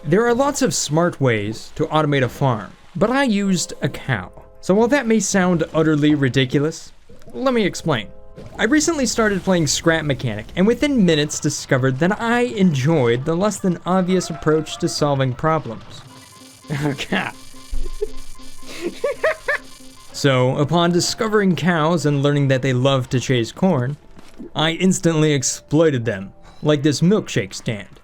There are lots of smart ways to automate a farm, but I used a cow. So while that may sound utterly ridiculous, let me explain. I recently started playing Scrap Mechanic, and within minutes discovered that I enjoyed the less than obvious approach to solving problems. Oh god. So, upon discovering cows and learning that they love to chase corn, I instantly exploited them, like this milkshake stand.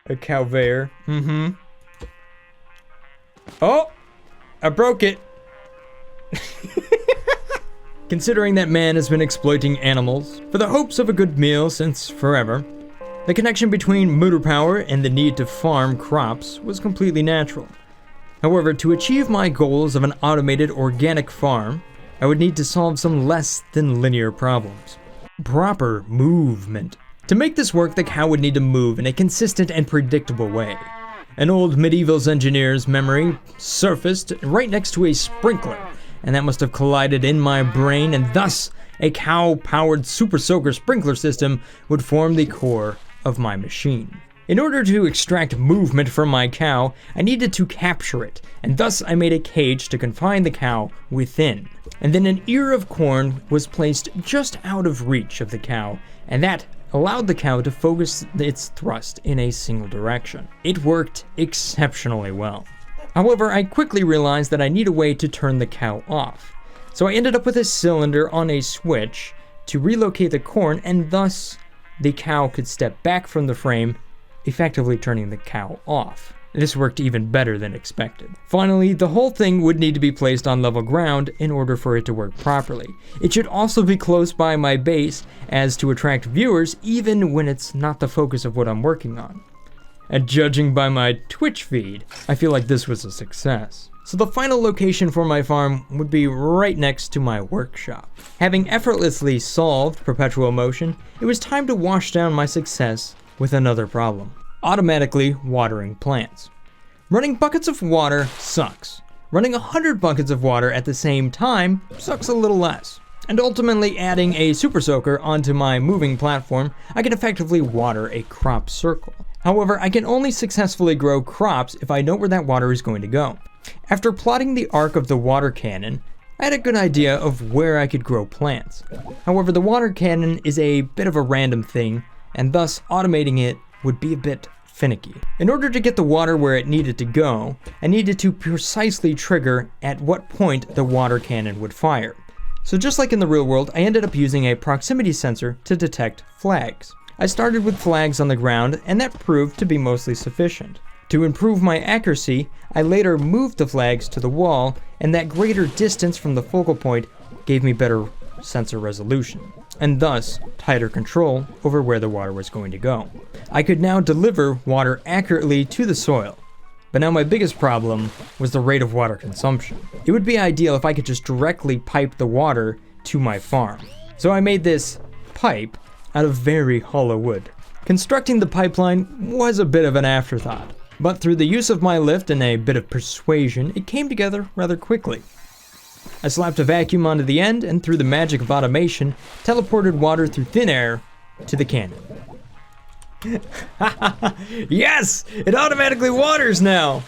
A conveyor. Oh! I broke it! Considering that man has been exploiting animals for the hopes of a good meal since forever, the connection between motor power and the need to farm crops was completely natural. However, to achieve my goals of an automated organic farm, I would need to solve some less than linear problems. Proper movement. To make this work, the cow would need to move in a consistent and predictable way. An old medieval engineer's memory surfaced right next to a sprinkler, and that must have collided in my brain, and thus a cow-powered super soaker sprinkler system would form the core of my machine. In order to extract movement from my cow, I needed to capture it, and thus I made a cage to confine the cow within. And then an ear of corn was placed just out of reach of the cow, and that allowed the cow to focus its thrust in a single direction. It worked exceptionally well. However, I quickly realized that I need a way to turn the cow off. So I ended up with a cylinder on a switch to relocate the corn, and thus the cow could step back from the frame, effectively turning the cow off. This worked even better than expected. Finally, the whole thing would need to be placed on level ground in order for it to work properly. It should also be close by my base as to attract viewers even when it's not the focus of what I'm working on. And judging by my Twitch feed, I feel like this was a success. So the final location for my farm would be right next to my workshop. Having effortlessly solved perpetual motion, it was time to wash down my success with another problem. Automatically watering plants. Running buckets of water sucks. Running 100 buckets of water at the same time sucks a little less. And ultimately adding a super soaker onto my moving platform, I can effectively water a crop circle. However, I can only successfully grow crops if I know where that water is going to go. After plotting the arc of the water cannon, I had a good idea of where I could grow plants. However, the water cannon is a bit of a random thing, and thus automating it would be a bit finicky. In order to get the water where it needed to go, I needed to precisely trigger at what point the water cannon would fire. So just like in the real world, I ended up using a proximity sensor to detect flags. I started with flags on the ground, and that proved to be mostly sufficient. To improve my accuracy, I later moved the flags to the wall, and that greater distance from the focal point gave me better sensor resolution, and thus tighter control over where the water was going to go. I could now deliver water accurately to the soil, but now my biggest problem was the rate of water consumption. It would be ideal if I could just directly pipe the water to my farm. So I made this pipe out of very hollow wood. Constructing the pipeline was a bit of an afterthought, but through the use of my lift and a bit of persuasion, it came together rather quickly. I slapped a vacuum onto the end, and through the magic of automation, teleported water through thin air to the cannon. Yes! It automatically waters now!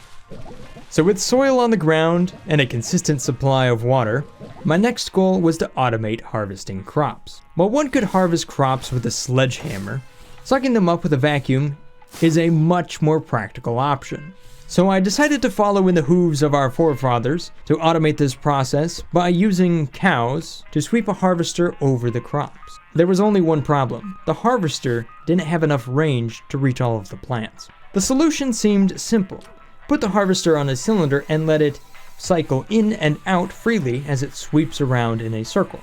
So with soil on the ground and a consistent supply of water, my next goal was to automate harvesting crops. While one could harvest crops with a sledgehammer, sucking them up with a vacuum is a much more practical option. So I decided to follow in the hooves of our forefathers to automate this process by using cows to sweep a harvester over the crops. There was only one problem. The harvester didn't have enough range to reach all of the plants. The solution seemed simple. Put the harvester on a cylinder and let it cycle in and out freely as it sweeps around in a circle,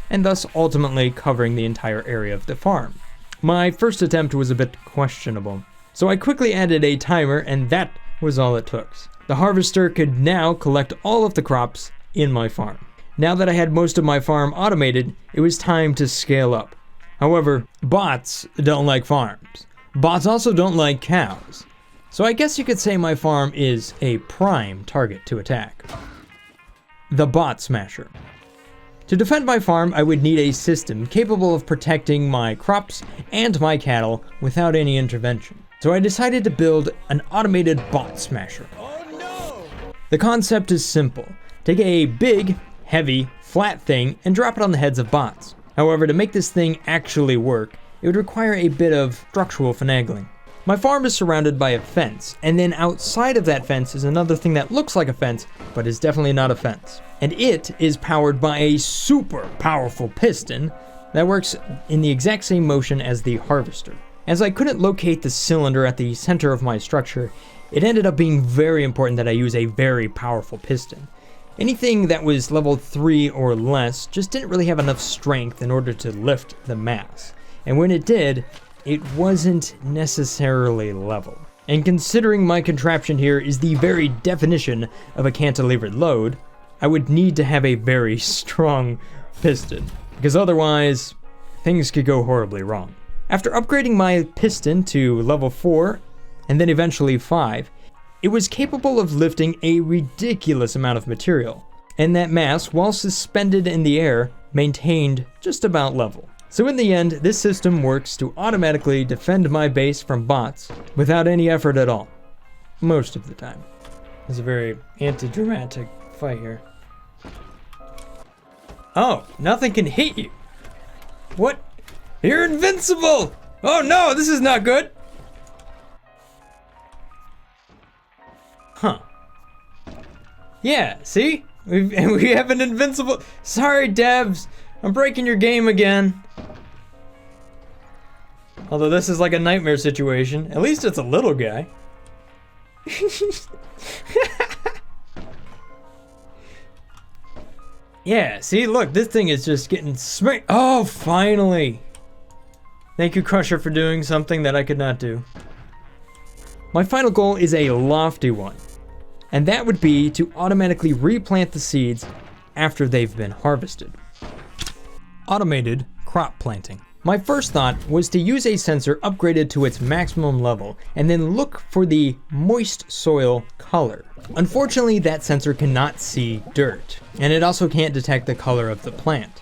and thus ultimately covering the entire area of the farm. My first attempt was a bit questionable, so I quickly added a timer, and that was all it took. The harvester could now collect all of the crops in my farm. Now that I had most of my farm automated, it was time to scale up. However, bots don't like farms. Bots also don't like cows. So I guess you could say my farm is a prime target to attack. The Bot Smasher. To defend my farm, I would need a system capable of protecting my crops and my cattle without any intervention. So I decided to build an automated bot smasher. Oh no! The concept is simple. Take a big, heavy, flat thing and drop it on the heads of bots. However, to make this thing actually work, it would require a bit of structural finagling. My farm is surrounded by a fence, and then outside of that fence is another thing that looks like a fence, but is definitely not a fence. And it is powered by a super powerful piston that works in the exact same motion as the harvester. As I couldn't locate the cylinder at the center of my structure, it ended up being very important that I use a very powerful piston. Anything that was level 3 or less just didn't really have enough strength in order to lift the mass. And when it did, it wasn't necessarily level. And considering my contraption here is the very definition of a cantilevered load, I would need to have a very strong piston, because otherwise, things could go horribly wrong. After upgrading my piston to level 4, and then eventually 5, it was capable of lifting a ridiculous amount of material, and that mass, while suspended in the air, maintained just about level. So in the end, this system works to automatically defend my base from bots without any effort at all. Most of the time. It's a very anti-dramatic fight here. Oh, nothing can hit you. What? You're invincible! Oh no, this is not good! Huh. Yeah, see? We have an invincible... Sorry, devs. I'm breaking your game again. Although this is like a nightmare situation. At least it's a little guy. Yeah, see, look, this thing is just getting smacked. Oh, finally. Thank you, Crusher, for doing something that I could not do. My final goal is a lofty one. And that would be to automatically replant the seeds after they've been harvested. Automated crop planting. My first thought was to use a sensor upgraded to its maximum level and then look for the moist soil color. Unfortunately, that sensor cannot see dirt, and it also can't detect the color of the plant.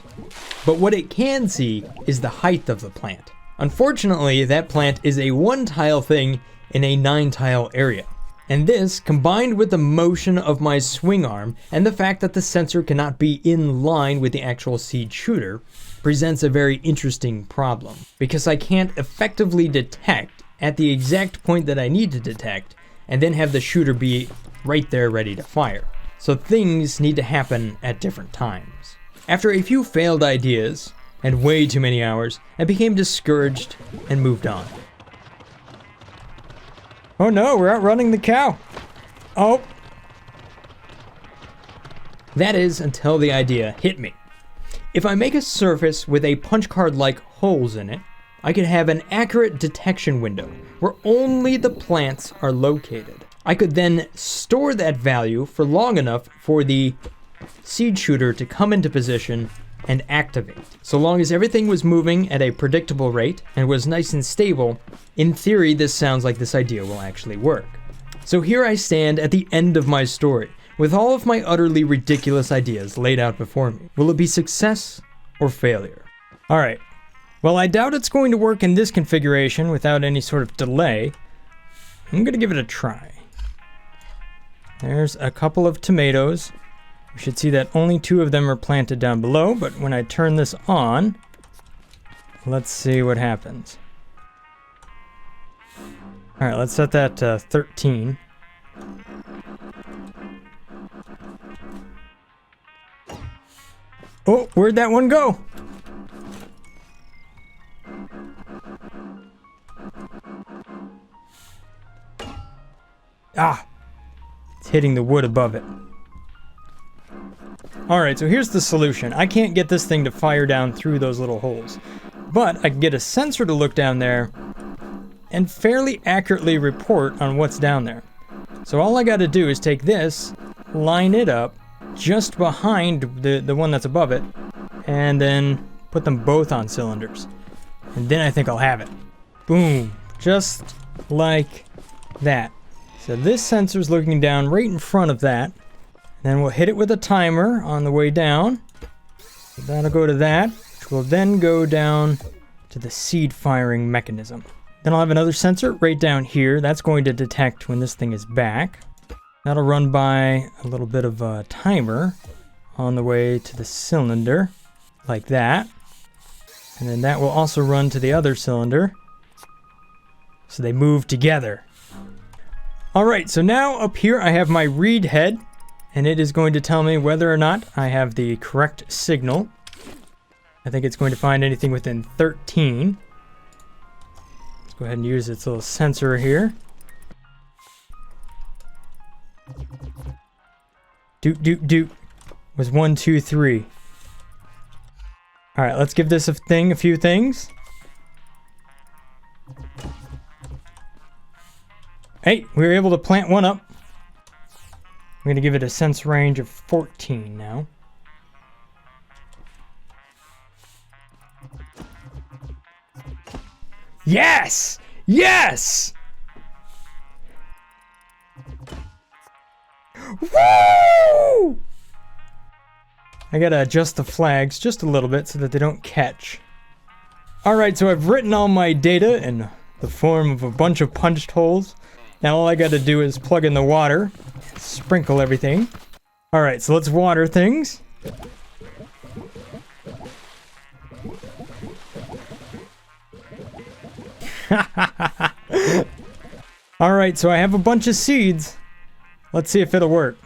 But what it can see is the height of the plant. Unfortunately, that plant is a 1-tile thing in a 9-tile area. And this, combined with the motion of my swing arm and the fact that the sensor cannot be in line with the actual seed shooter, presents a very interesting problem. Because I can't effectively detect at the exact point that I need to detect, and then have the shooter be right there ready to fire. So things need to happen at different times. After a few failed ideas, and way too many hours, I became discouraged and moved on. Oh no, we're outrunning the cow. Oh. That is until the idea hit me. If I make a surface with a punch card-like holes in it, I could have an accurate detection window where only the plants are located. I could then store that value for long enough for the seed shooter to come into position and activate. So long as everything was moving at a predictable rate and was nice and stable, in theory this sounds like this idea will actually work. So here I stand at the end of my story, with all of my utterly ridiculous ideas laid out before me. Will it be success or failure? Alright, well I doubt it's going to work in this configuration without any sort of delay. I'm gonna give it a try. There's a couple of tomatoes. You should see that only 2 of them are planted down below, but when I turn this on, let's see what happens. Alright, let's set that to 13. Oh, where'd that one go? Ah! It's hitting the wood above it. Alright, so here's the solution. I can't get this thing to fire down through those little holes. But I can get a sensor to look down there and fairly accurately report on what's down there. So all I gotta do is take this, line it up just behind the one that's above it, and then put them both on cylinders. And then I think I'll have it. Boom. Just like that. So this sensor's looking down right in front of that. Then we'll hit it with a timer on the way down. That'll go to that, which will then go down to the seed firing mechanism. Then I'll have another sensor right down here. That's going to detect when this thing is back. That'll run by a little bit of a timer on the way to the cylinder, like that. And then that will also run to the other cylinder. So they move together. Alright, so now up here I have my read head, and it is going to tell me whether or not I have the correct signal. I think it's going to find anything within 13. Let's go ahead and use its little sensor here. Doot doot doot was 1, 2, 3. Alright, let's give this a few things. Hey, we were able to plant one up. I'm going to give it a sense range of 14 now. Yes! Yes! Woo! I gotta adjust the flags just a little bit so that they don't catch. Alright, so I've written all my data in the form of a bunch of punched holes. Now all I gotta do is plug in the water, sprinkle everything. Alright, so let's water things. Alright, so I have a bunch of seeds. Let's see if it'll work.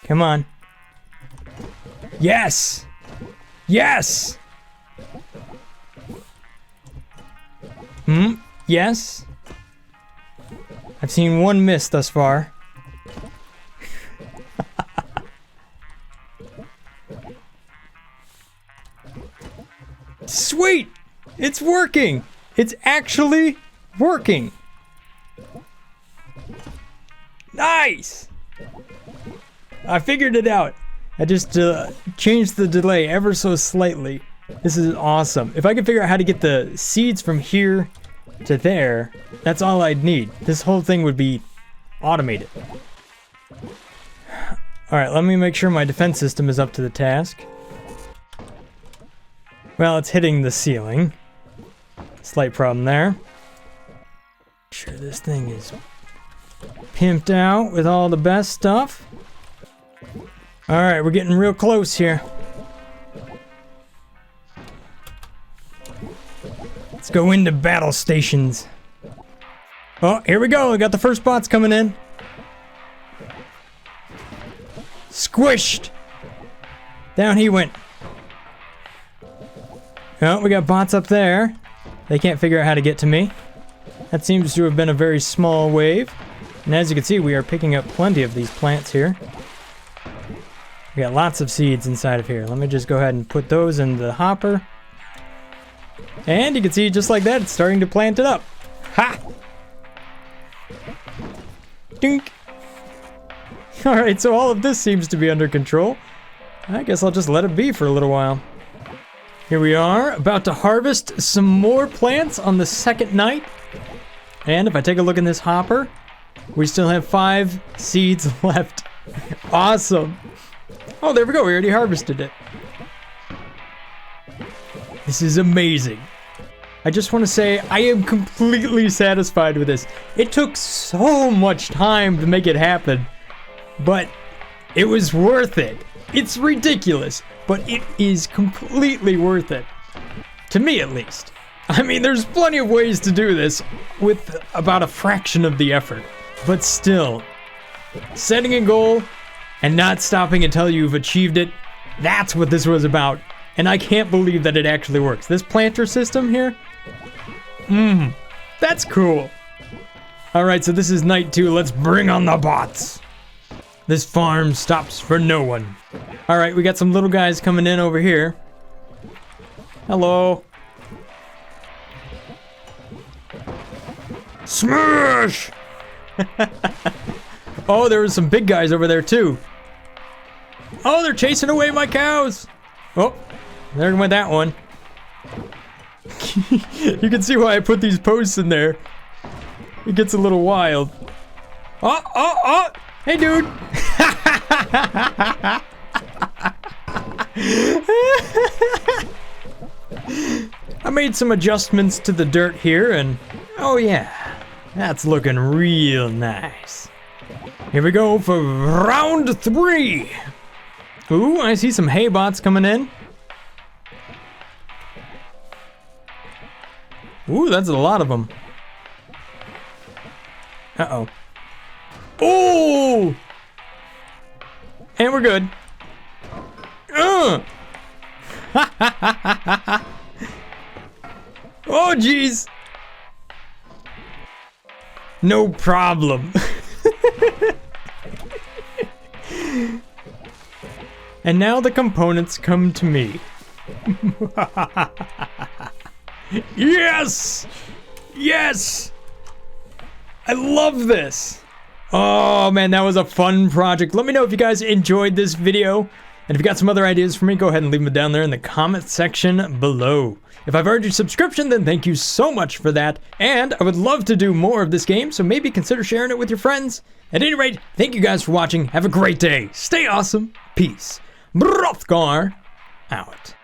Come on. Yes! Yes! Yes? I've seen one miss thus far. Sweet! It's working! It's actually working! Nice! I figured it out. I just changed the delay ever so slightly. This is awesome. If I could figure out how to get the seeds from here to there, that's all I'd need. This whole thing would be automated. Alright, let me make sure my defense system is up to the task. Well, it's hitting the ceiling. Slight problem there. Sure, this thing is pimped out with all the best stuff. Alright, we're getting real close here. Let's go into battle stations. Oh, here we go. We got the first bots coming in. Squished. Down he went. Oh, we got bots up there. They can't figure out how to get to me. That seems to have been a very small wave. And as you can see, we are picking up plenty of these plants here. We got lots of seeds inside of here. Let me just go ahead and put those in the hopper. And you can see just like that, it's starting to plant it up. Ha! Dink! Alright, so all of this seems to be under control. I guess I'll just let it be for a little while. Here we are, about to harvest some more plants on the second night. And if I take a look in this hopper, we still have 5 seeds left. Awesome! Oh, there we go, we already harvested it. This is amazing. I just want to say, I am completely satisfied with this. It took so much time to make it happen, but it was worth it. It's ridiculous, but it is completely worth it. To me, at least. I mean, there's plenty of ways to do this with about a fraction of the effort, but still, setting a goal and not stopping until you've achieved it, that's what this was about. And I can't believe that it actually works. This planter system here, that's cool. Alright, so this is night 2. Let's bring on the bots. This farm stops for no one. Alright, we got some little guys coming in over here. Hello. Smash! Oh, there was some big guys over there too. Oh, they're chasing away my cows. Oh, there went that one. You can see why I put these posts in there. It gets a little wild. Oh! Hey, dude! I made some adjustments to the dirt here, and oh yeah, that's looking real nice. Here we go for round 3. Ooh, I see some hay bots coming in. Ooh, that's a lot of them. Uh-oh. Ooh! And we're good. Oh, jeez. No problem. And now the components come to me. Yes! Yes! I love this. Oh man, that was a fun project. Let me know if you guys enjoyed this video. And if you got some other ideas for me, go ahead and leave them down there in the comment section below. If I've earned your subscription, then thank you so much for that. And I would love to do more of this game, so maybe consider sharing it with your friends. At any rate, thank you guys for watching. Have a great day. Stay awesome. Peace. Brothgar out.